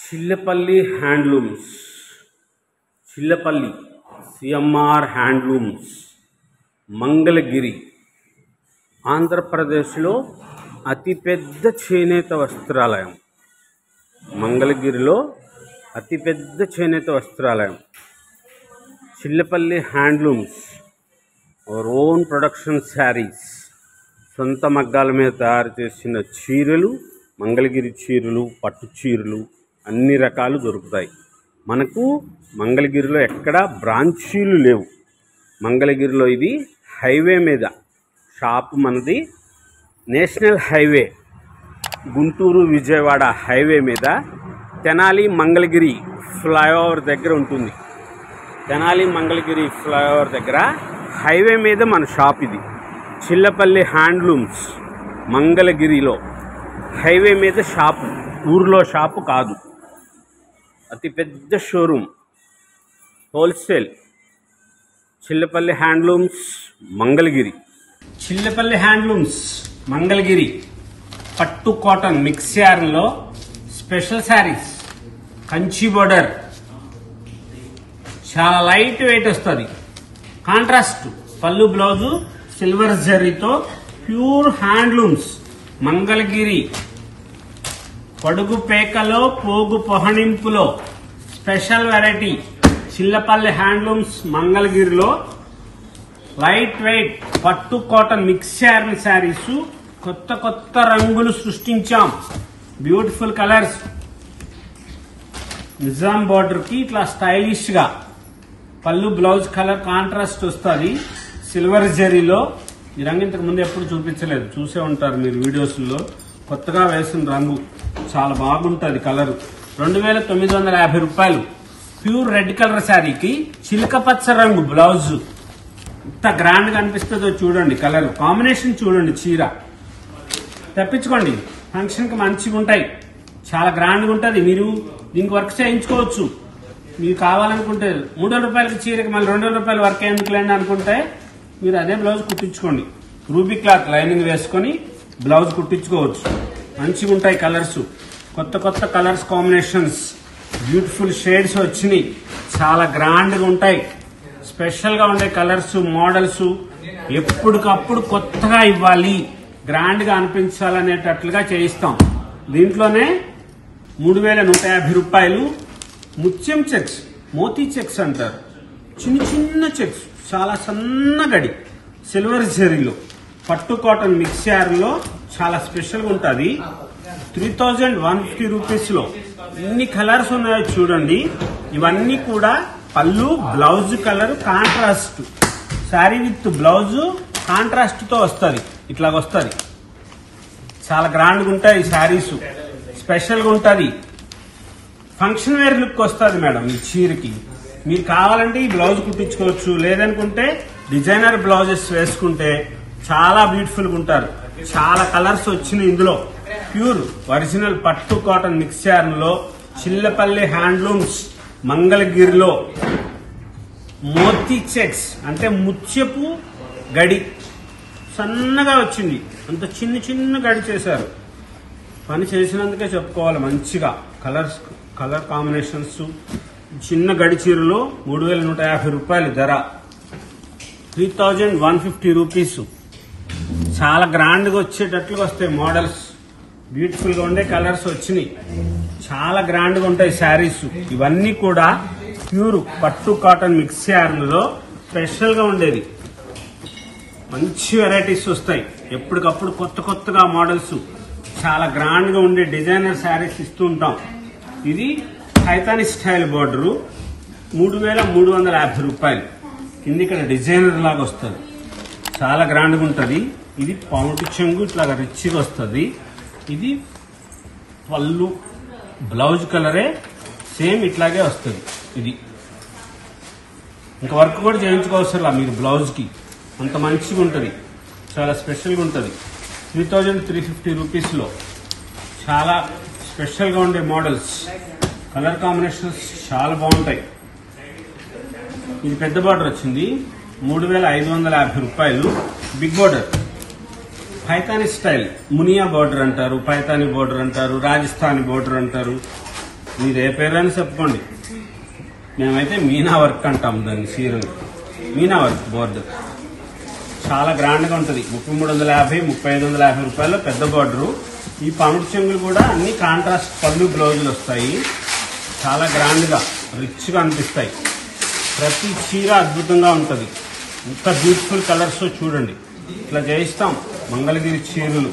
Chillapalli handlooms, Chillapalli CMR handlooms, Mangalagiri, ఆంధ్రప్రదేశ్లో అతిపెద్ద చేనేత వస్త్రాలయం. మంగళగిరిలో అతిపెద్ద చేనేత వస్త్రాలయం Chillapalli handlooms. Our own production saris, సొంత మగ్గాల మీద తయారు చేసిన చీరలు, మంగళగిరి చీరలు, పట్టు చీరలు అన్ని రకాలు దొరుకుతాయి. మనకు మంగళగిరిలో ఎక్కడ బ్రాంచీలు లేవు. మంగళగిరిలో ఇది హైవే మీద షాపు. మనది national highway, Guntur Vijayawada highway మీద తెనాలి మంగళగిరి ఫ్లైఓవర్ దగ్గర ఉంటుంది. తెనాలి మంగళగిరి ఫ్లైఓవర్ దగ్గర హైవే మీద మన షాప్ ఇది. చిల్లపల్లి హ్యాండ్లూమ్స్ మంగళగిరిలో హైవే మీద షాపు, ఊర్లో షాపు కాదు. అతిపెద్ద showroom, wholesale. Chillapalli handlooms Mangalagiri. Chillapalli handlooms Mangalagiri పట్టు కాటన్ మిక్స్ యార్న్లో స్పెషల్ శారీస్, కంచి బోర్డర్, చాలా లైట్ వెయిట్ వస్తుంది. కాంట్రాస్ట్ పళ్ళు, బ్లౌజు సిల్వర్ జరీతో ప్యూర్ హ్యాండ్లూమ్స్ మంగళగిరి. పొడుగు పేకలో, పోగు పొహణింపులో స్పెషల్ వెరైటీ చిల్లపల్లి హ్యాండ్లూమ్స్ మంగళగిరిలో లైట్ వెయిట్ పట్టు కాటన్ మిక్స్ యార్న్ శారీస్. కొత్త కొత్త రంగులు సృష్టించాం, బ్యూటిఫుల్ కలర్స్. నిజాం బార్డర్ కి ఇట్లా స్టైలిష్ గా పళ్ళు, బ్లౌజ్ కలర్ కాంట్రాస్ట్ వస్తుంది సిల్వర్ జరీలో. ఈ రంగు ఇంతకు ముందు ఎప్పుడు చూపించలేదు, చూసే ఉంటారు మీరు వీడియోస్లో. కొత్తగా వేసిన రంగు చాలా బాగుంటుంది కలర్. 2950 రూపాయలు. ప్యూర్ రెడ్ కలర్ శారీకి చిలక పచ్చ రంగు బ్లౌజ్. ఇంత గ్రాండ్ గా అనిపిస్తుందో చూడండి, కలర్ కాంబినేషన్ చూడండి. చీర తెప్పించుకోండి, ఫంక్షన్ కి మంచిగా ఉంటాయి. చాలా గ్రాండ్ గా ఉంటుంది. మీరు దీనికి వర్క్ చేయించుకోవచ్చు. మీరు కావాలనుకుంటే 300 రూపాయలకి చీరకి మళ్ళీ 200 రూపాయలు వర్క్ ఎందుకులేండి అనుకుంటే మీరు అదే బ్లౌజ్ కుట్టించుకోండి. రూబీ క్లాత్ లైనింగ్ వేసుకొని బ్లౌజ్ కుట్టించుకోవచ్చు. మంచిగా ఉంటాయి కలర్స్, కొత్త కొత్త కలర్స్ కాంబినేషన్స్, బ్యూటిఫుల్ షేడ్స్ వచ్చినాయి. చాలా గ్రాండ్ గా ఉంటాయి. స్పెషల్ గా ఉండే కలర్స్, మోడల్స్ ఎప్పటికప్పుడు కొత్తగా ఇవ్వాలి, గ్రాండ్ గా అనిపించాలనేటట్లుగా చేయిస్తాం. దీంట్లోనే 3150 రూపాయలు ముత్యం చెక్స్, మోతీ చెక్స్ అంటారు. చిన్న చిన్న చెక్స్, చాలా సన్నగడి సిల్వర్ జరీలో పట్టు కాటన్ మిక్స్ యార్లో చాలా స్పెషల్ గా ఉంటుంది. 3150 రూపీస్ లో ఎన్ని కలర్స్ ఉన్నాయో చూడండి. ఇవన్నీ కూడా పళ్ళు, blouse colour contrast. Sari with blouse contrast తో వస్తుంది, ఇట్లాగొస్తుంది. చాలా గ్రాండ్ గా ఉంటాయి శారీస్, స్పెషల్ గా ఉంటుంది. ఫంక్షన్ వేర్ లుక్ వస్తుంది మేడం ఈ చీరకి. మీరు కావాలంటే ఈ బ్లౌజ్ కుట్టించుకోవచ్చు, లేదనుకుంటే డిజైనర్ బ్లౌజెస్ వేసుకుంటే చాలా బ్యూటిఫుల్ గా ఉంటారు. చాలా కలర్స్ వచ్చినాయి ఇందులో. ప్యూర్ ఒరిజినల్ పట్టు కాటన్ మిక్స్ యార్న్లో చిల్లపల్లి హ్యాండ్లూమ్స్ మంగళగిరిలో మోతీ చెక్స్ అంటే ముత్యపు గడి సన్నగా వచ్చింది. అంత చిన్న చిన్న గడి చేశారు. పని చేసినందుకే చెప్పుకోవాలి. మంచిగా కలర్స్, కలర్ కాంబినేషన్స్. చిన్న గడి చీరలో 3150 రూపాయలు ధర. 3150 రూపీస్. చాలా గ్రాండ్ గా వచ్చేటట్లుగా వస్తాయి మోడల్స్. బ్యూటిఫుల్ గా ఉండే కలర్స్ వచ్చినాయి. చాలా గ్రాండ్ గా ఉంటాయి శారీస్. ఇవన్నీ కూడా ప్యూర్ పట్టు కాటన్ మిక్స్ యార్న్లో స్పెషల్ గా ఉండేది. మంచి వెరైటీస్ వస్తాయి ఎప్పటికప్పుడు, కొత్త కొత్తగా మోడల్స్. చాలా గ్రాండ్ గా ఉండే డిజైనర్ శారీస్ ఇస్తూ ఉంటాం. ఇది ఖైతానీ స్టైల్ బోర్డరు, 3350 రూపాయలు. కింద ఇక్కడ డిజైనర్ లాగా వస్తుంది, చాలా గ్రాండ్ గా ఉంటుంది. ఇది పౌంటి చెంగు, ఇట్లా రిచ్గా వస్తుంది. ఇది పళ్ళు, బ్లౌజ్ కలరే సేమ్ ఇట్లాగే వస్తుంది. ఇది ఇంకా వర్క్ కూడా చేయించుకోవసరం మీరు బ్లౌజ్ కి, అంత మంచిగా ఉంటుంది. చాలా స్పెషల్గా ఉంటుంది. 3350 రూపీస్ లో చాలా స్పెషల్ గా ఉండే మోడల్స్, కలర్ కాంబినేషన్స్ చాలా బాగుంటాయి. ఇది పెద్ద బార్డర్ వచ్చింది, 3550 రూపాయలు. Big border Paithani style, Muniya border అంటారు, పైతానీ బార్డర్ అంటారు, రాజస్థానీ బార్డర్ అంటారు. మీరు ఏ పేరైనా చెప్పుకోండి. మేమైతే మీనా వర్క్ అంటాం దాన్ని. చీరలు మీనా వర్క్ బోర్డర్ చాలా గ్రాండ్గా ఉంటుంది. 3350 3550 రూపాయలు పెద్ద బోర్డరు. ఈ పముడు చెంగులు కూడా అన్ని కాంట్రాస్ట్ పళ్ళు బ్లౌజులు వస్తాయి. చాలా గ్రాండ్గా రిచ్గా అనిపిస్తాయి. ప్రతి చీర అద్భుతంగా ఉంటుంది. ఇంత బ్యూటిఫుల్ కలర్స్ చూడండి. ఇట్లా చేయిస్తాం మంగళగిరి చీరలు.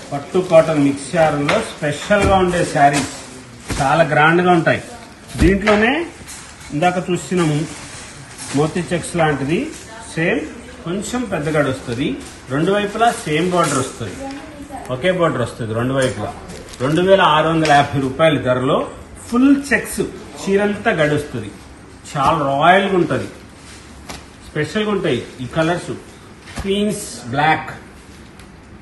పట్టు కాటన్ మిక్స్ శారీలో స్పెషల్గా ఉండే శారీస్ చాలా గ్రాండ్గా ఉంటాయి. దీంట్లోనే ఇందాక చూసినాము మోతీ చెక్స్ లాంటిది సేమ్ కొంచెం పెద్దగాడు వస్తుంది. రెండు వైపులా సేమ్ బార్డర్ వస్తుంది. ఒకే బార్డర్ వస్తుంది రెండు వైపులా. 2650 రూపాయల ధరలో ఫుల్ చెక్స్ చీరంతా గడుస్తుంది. చాలా రాయల్గా ఉంటుంది. స్పెషల్గా ఉంటాయి ఈ colours. Queens black,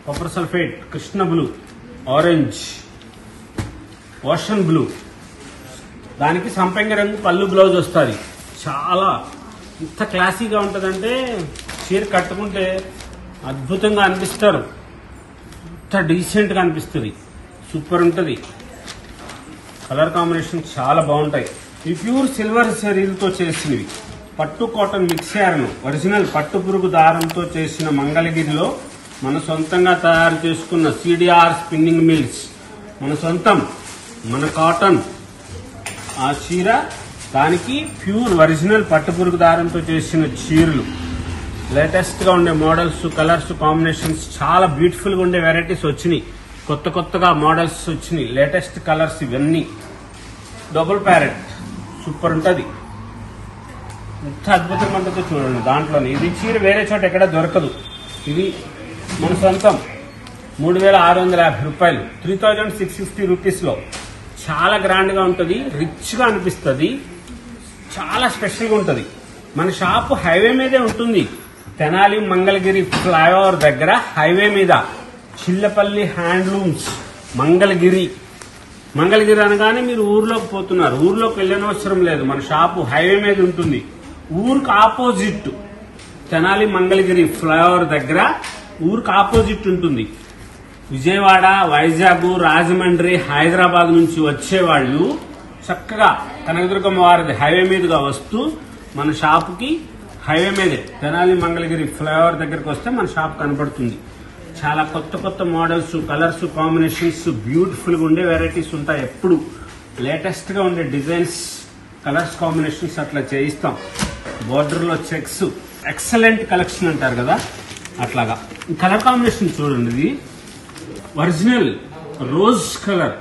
copper sulphate, Krishna blue, orange, ocean blue. దానికి సంపంగి రంగు పళ్ళు బ్లౌజ్ వస్తుంది. చాలా ఇంత క్లాసీగా ఉంటుందంటే చీర కట్టుకుంటే అద్భుతంగా అనిపిస్తారు. ఇంత డీసెంట్గా అనిపిస్తుంది. సూపర్ ఉంటుంది. కలర్ కాంబినేషన్ చాలా బాగుంటాయి. ఈ ప్యూర్ సిల్వర్ జరీలతో చేసినవి పట్టు కాటన్ మిక్స్ శారీను ఒరిజినల్ పట్టు పురుగు దారంతో చేసిన మంగళగిరిలో మన సొంతంగా తయారు చేసుకున్న సిడిఆర్ స్పిన్నింగ్ మిల్స్ మన సొంతం. మన కాటన్ ఆ చీర దానికి ప్యూర్ ఒరిజినల్ పట్టు పురుగు దారంతో చేసిన చీరలు. లేటెస్ట్ గా ఉండే మోడల్స్, కలర్స్, కాంబినేషన్స్ చాలా బ్యూటిఫుల్ గా ఉండే వెరైటీస్ వచ్చినాయి. కొత్తగా మోడల్స్ వచ్చినాయి. లేటెస్ట్ కలర్స్ ఇవన్నీ. డబుల్ ప్యారెట్ సూపర్ ఉంటుంది. ఎంత అద్భుతంగా ఉంటుందో చూడండి. దాంట్లోనే ఇది చీర వేరే చోట ఎక్కడ దొరకదు. ఇది మన సొంతం. 3650 రూపాయలు, 3650 రూపీస్లో చాలా గ్రాండ్గా ఉంటుంది. రిచ్గా అనిపిస్తుంది. చాలా స్పెషల్గా ఉంటుంది. మన షాపు హైవే మీదే ఉంటుంది. తెనాలి మంగళగిరి ఫ్లైఓవర్ దగ్గర హైవే మీద చిల్లపల్లి హ్యాండ్లూమ్స్ మంగళగిరి. మంగళగిరి అనగానే మీరు ఊర్లోకి పోతున్నారు. ఊర్లోకి వెళ్ళనవసరం లేదు. మన షాపు హైవే మీద ఉంటుంది. ఊరికి ఆపోజిట్ తెనాలి మంగళగిరి ఫ్లైఓవర్ దగ్గర ఊరికి ఆపోజిట్ ఉంటుంది. విజయవాడ, వైజాగ్, రాజమండ్రి, హైదరాబాద్ నుంచి వచ్చేవాళ్ళు చక్కగా కనకదుర్గమ్మ వారిది హైవే మీదుగా వస్తూ మన షాపుకి హైవే మీదే తెనాలి మంగళగిరి ఫ్లైఓవర్ దగ్గరకు వస్తే మన షాప్ కనపడుతుంది. చాలా కొత్త మోడల్స్, కలర్స్, కాంబినేషన్స్, బ్యూటిఫుల్ గా ఉండే వెరైటీస్ ఉంటాయి. ఎప్పుడు లేటెస్ట్ గా ఉండే డిజైన్స్, కలర్స్, కాంబినేషన్స్ అట్లా చేయిస్తాం. బోర్డర్ లో చెక్స్ ఎక్సలెంట్ కలెక్షన్ అంటారు కదా, అట్లాగా. కలర్ కాంబినేషన్ చూడండి. ఇది ఒరిజినల్ రోజ్ కలర్,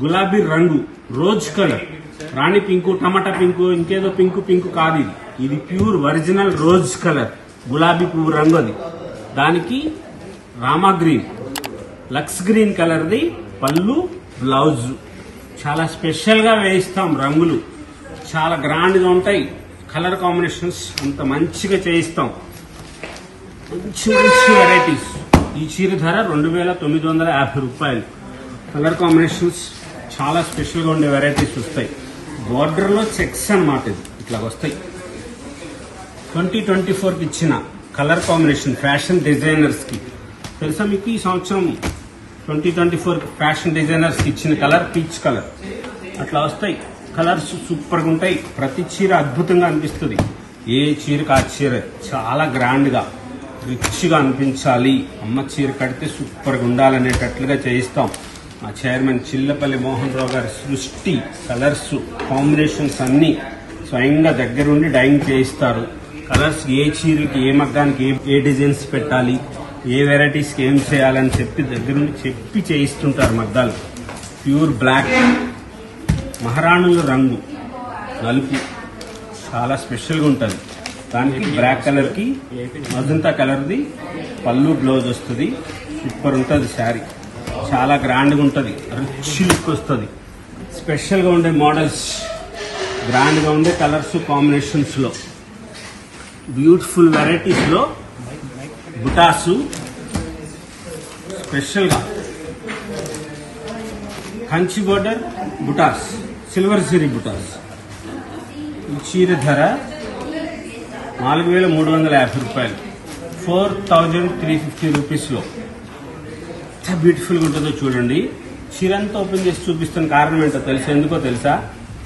గులాబీ రంగు, రోజ్ కలర్, రాణి పింకు, టమాటా పింకు, ఇంకేదో పింకు కాదు. ఇది ప్యూర్ ఒరిజినల్ రోజ్ కలర్, గులాబీ పువ్వు రంగు. అది దానికి రామా గ్రీన్, లక్స్ గ్రీన్ కలర్ది పళ్ళు బ్లౌజ్. చాలా స్పెషల్ గా వేయిస్తాం. రంగులు చాలా గ్రాండ్ గా ఉంటాయి. కలర్ కాంబినేషన్స్ అంత మంచిగా చేయిస్తాం. మంచి వెరైటీస్. ఈ చీర ధర 2950 రూపాయలు. కలర్ కాంబినేషన్స్ చాలా స్పెషల్ గా ఉండే వెరైటీస్ వస్తాయి. బోర్డర్ లో చెక్స్ అన్నమాట. ఇది ఇట్లా వస్తాయి. 2024కి ఇచ్చిన కలర్ కాంబినేషన్ ఫ్యాషన్ డిజైనర్స్ కి తెలుసా మీకు? ఈ సంవత్సరం 2024 ఫ్యాషన్ డిజైనర్స్ కి ఇచ్చిన కలర్ పీచ్ కలర్. అట్లా వస్తాయి. కలర్స్ సూపర్ గా ఉంటాయి. ప్రతి చీర అద్భుతంగా అనిపిస్తుంది. ఏ చీరకు ఆ చీర చాలా గ్రాండ్ గా రిచ్ గా అనిపించాలి. అమ్మ చీర కడితే సూపర్ గా ఉండాలనేటట్లుగా చేయిస్తాం. మా చైర్మన్ చిల్లపల్లి మోహన్ రావు గారి సృష్టి. కలర్స్, కాంబినేషన్స్ అన్ని స్వయంగా దగ్గరుండి డైయింగ్ చేయిస్తారు. కలర్స్ ఏ చీరకి, ఏ మగ్గానికి ఏ డిజైన్స్ పెట్టాలి, ఏ వెరైటీస్కి ఏం చేయాలని చెప్పి దగ్గరుండి చెప్పి చేయిస్తుంటారు మగ్గాలు. ప్యూర్ బ్లాక్, మహారాణుల రంగు, నలుపు చాలా స్పెషల్గా ఉంటుంది. దానికి బ్లాక్ కలర్కి మజంతా కలర్ది పళ్ళు బ్లౌజ్ వస్తుంది. సూపర్ ఉంటుంది శారీ. చాలా గ్రాండ్గా ఉంటుంది. రిచ్ లుక్ వస్తుంది. స్పెషల్గా ఉండే మోడల్స్, గ్రాండ్గా ఉండే కలర్స్, కాంబినేషన్స్లో బ్యూటిఫుల్ వెరైటీస్లో బుటాసు స్పెషల్గా కంచి బోర్డర్ బుటాస్, సిల్వర్ జరీ బుటాస్. ఈ చీర ధర 4350 రూపాయలు, 4350 రూపీస్లో. ఎంత బ్యూటిఫుల్గా ఉంటుందో చూడండి. చీరంతా ఓపెన్ చేసి చూపిస్తున్న కారణం ఏంటో తెలుసా? ఎందుకో తెలుసా?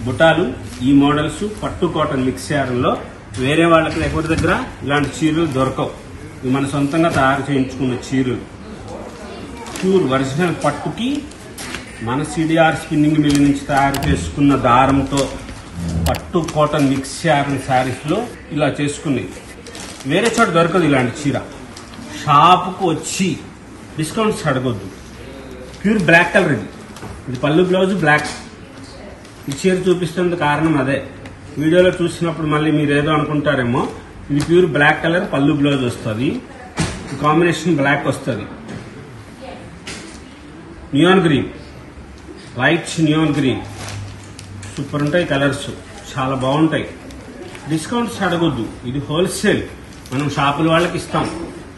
బుటాలు ఈ మోడల్స్ పట్టు కాటన్ మిక్స్ చేయడంలో వేరే వాళ్ళకి ఎవరి దగ్గర ఇలాంటి చీరలు దొరకవు. ఇవి మన సొంతంగా తయారు చేయించుకున్న చీరలు. ప్యూర్ ఒరిజినల్ పట్టుకి మన సిడిఆర్ స్పిన్నింగ్ మిల్ నుంచి తయారు చేసుకున్న దారంతో పట్టు కాటన్ మిక్స్ చేయడం శారీస్ లో ఇలా చేసుకున్నాయి. వేరే చోట దొరకదు ఇలాంటి చీర. షాపుకు వచ్చి డిస్కౌంట్స్ అడగొద్దు. ప్యూర్ బ్లాక్ కలర్ ఇది పళ్ళు బ్లౌజ్ బ్లాక్. ఈ చీర చూపిస్తున్న కారణం అదే. వీడియోలో చూసినప్పుడు మళ్ళీ మీరు ఏదో అనుకుంటారేమో. ఇది ప్యూర్ బ్లాక్ కలర్ పళ్ళు బ్లౌజ్ వస్తుంది. కాంబినేషన్ బ్లాక్ వస్తుంది. Neon green, light neon green, super ఉంటాయి కలర్స్, చాలా బాగుంటాయి. డిస్కౌంట్స్ అడగొద్దు. ఇది హోల్సేల్, మనం షాపుల వాళ్ళకి ఇస్తాం.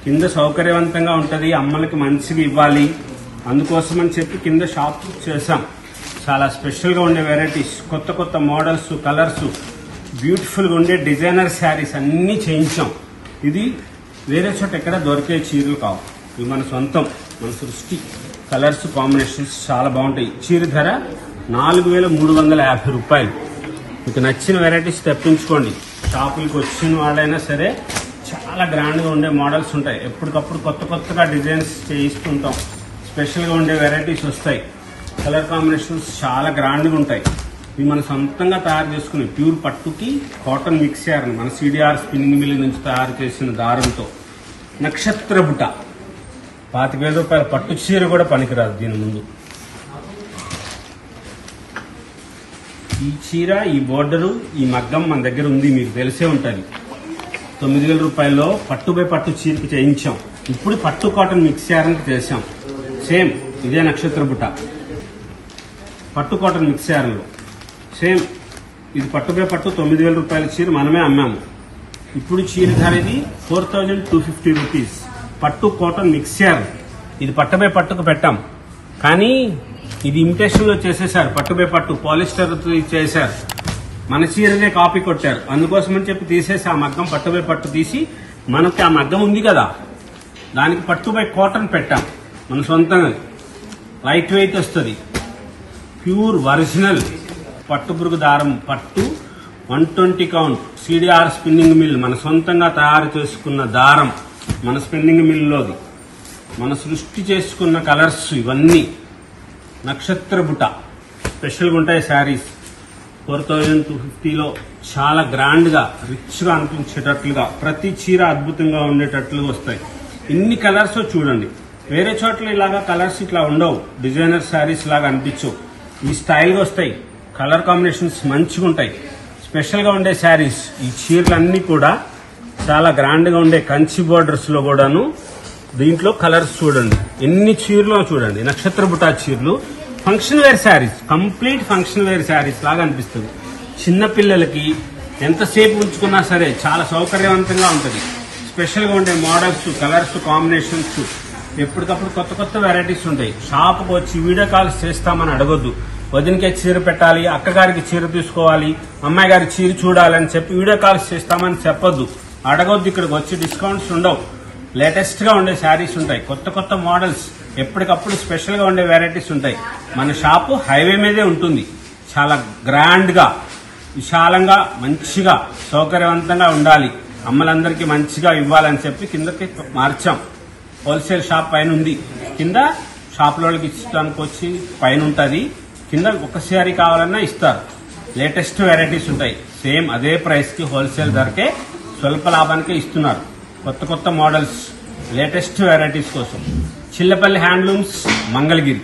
కింద సౌకర్యవంతంగా ఉంటుంది, అమ్మలకి మంచిగా ఇవ్వాలి, అందుకోసమని చెప్పి కింద షాప్ చేసాం. చాలా స్పెషల్గా ఉండే వెరైటీస్, కొత్త కొత్త మోడల్స్, కలర్స్, బ్యూటిఫుల్గా ఉండే డిజైనర్ శారీస్ అన్నీ చేయించాం. ఇది వేరే చోట ఎక్కడ దొరికే చీరలు కావు, ఇవి మన సొంతం, మన సృష్టి. కలర్స్ కాంబినేషన్స్ చాలా బాగుంటాయి. చీర ధర 4,350 రూపాయలు. మీకు నచ్చిన వెరైటీస్ తెప్పించుకోండి. షాపులకు వచ్చిన వాళ్ళైనా సరే చాలా గ్రాండ్గా ఉండే మోడల్స్ ఉంటాయి. ఎప్పటికప్పుడు కొత్త కొత్తగా డిజైన్స్ చేయిస్తుంటాం. స్పెషల్గా ఉండే వెరైటీస్ వస్తాయి. కలర్ కాంబినేషన్స్ చాలా గ్రాండ్గా ఉంటాయి. ఇవి మన సొంతంగా తయారు చేసుకుని ప్యూర్ పట్టుకి కాటన్ మిక్స్ చేయాలని మన సిడిఆర్ స్పిన్నింగ్ మిల్ నుంచి తయారు చేసిన దారంతో. నక్షత్ర బుట్ట 25,000 రూపాయల పట్టు చీర కూడా పనికిరాదు దీని ముందు. ఈ చీర, ఈ బోర్డరు, ఈ మగ్గం మన దగ్గర ఉంది, మీకు తెలిసే ఉంటుంది. 9,000 రూపాయల్లో పట్టు బై పట్టు చీరకి చేయించాం. ఇప్పుడు పట్టు కాటన్ మిక్స్ చేయడానికి చేసాం. సేమ్ ఇదే నక్షత్ర బుట్ట పట్టు కాటన్ మిక్స్ చేయడంలో సేమ్. ఇది పట్టు బై పట్టు 9,000 రూపాయల చీర మనమే అమ్మాము. ఇప్పుడు చీర ధర ఇది 4,250 రూపీస్. పట్టు కాటన్ మిక్స్ చేయడం. ఇది పట్టు బై పట్టుకు పెట్టాం, కానీ ఇది ఇమిటేషన్ లో చేసేసారు. పట్టు బై పట్టు పాలిస్టర్ చేశారు. మన చీరనే కాపీ కొట్టారు. అందుకోసమని చెప్పి తీసేసి ఆ మగ్గం పట్టు బై పట్టు తీసి మనకి ఆ మగ్గం ఉంది కదా, దానికి పట్టు బై కాటన్ పెట్టాం. మన సొంతంగా లైట్ వెయిట్ వస్తుంది. ప్యూర్ ఒరిజినల్ పట్టు పురుగు దారం పట్టు 120 కౌంట్ సిడిఆర్ స్పిన్నింగ్ మిల్ మన సొంతంగా తయారు చేసుకున్న దారం, మన స్పిన్నింగ్ మిల్లోది, మన సృష్టి చేసుకున్న కలర్స్ ఇవన్నీ. నక్షత్ర బుట్ట స్పెషల్గా ఉంటాయి శారీస్. 4,250లో చాలా గ్రాండ్ గా, రిచ్ గా అనిపించేటట్లుగా, ప్రతి చీర అద్భుతంగా ఉండేటట్లుగా వస్తాయి. ఇన్ని కలర్స్ చూడండి. వేరే చోట్ల ఇలాగా కలర్స్ ఇట్లా ఉండవు, డిజైనర్ శారీస్ లాగా అనిపించవు. ఈ స్టైల్గా వస్తాయి. కలర్ కాంబినేషన్స్ మంచిగా ఉంటాయి. స్పెషల్ గా ఉండే శారీస్. ఈ చీరలన్నీ కూడా చాలా గ్రాండ్ గా ఉండే కంచి బోర్డర్స్ లో కూడాను. దీంట్లో కలర్స్ చూడండి, ఎన్ని చీరలో చూడండి. నక్షత్ర బుటా చీరలు function wear saris, complete function wear saris లాగా అనిపిస్తుంది. చిన్న పిల్లలకి ఎంతసేపు ఉంచుకున్నా సరే చాలా సౌకర్యవంతంగా ఉంటుంది. స్పెషల్ గా ఉండే మోడల్స్, కలర్స్, కాంబినేషన్స్, ఎప్పటికప్పుడు కొత్త కొత్త వెరైటీస్ ఉంటాయి. షాప్కి వచ్చి వీడియో కాల్స్ చేస్తామని అడగొద్దు. వదినకే చీర పెట్టాలి, అక్కగారికి చీర తీసుకోవాలి, అమ్మాయి గారి చీర చూడాలని చెప్పి వీడియో కాల్స్ చేస్తామని చెప్పొద్దు, అడగొద్దు. ఇక్కడికి వచ్చి డిస్కౌంట్స్ ఉండవు. లేటెస్ట్ గా ఉండే శారీస్ ఉంటాయి, కొత్త కొత్త మోడల్స్, ఎప్పటికప్పుడు స్పెషల్ గా ఉండే వెరైటీస్ ఉంటాయి. మన షాపు హైవే మీదే ఉంటుంది. చాలా గ్రాండ్ గా, విశాలంగా, మంచిగా, సౌకర్యవంతంగా ఉండాలి. అమ్మలందరికీ మంచిగా ఇవ్వాలని చెప్పి కిందకి మార్చాం. హోల్సేల్ షాప్ పైన ఉంది, కింద షాప్ లోకి ఇచ్చడానికి వచ్చి పైన ఉంటుంది. కింద ఒక శారీ కావాలన్నా ఇస్తారు. లేటెస్ట్ వెరైటీస్ ఉంటాయి. సేమ్ అదే ప్రైస్ కి హోల్సేల్ ధరకే స్వల్ప లాభానికే ఇస్తున్నారు. కొత్త కొత్త మోడల్స్, లేటెస్ట్ వెరైటీస్ కోసం. చిల్లపల్లి హ్యాండ్లూమ్స్, మంగళగిరి.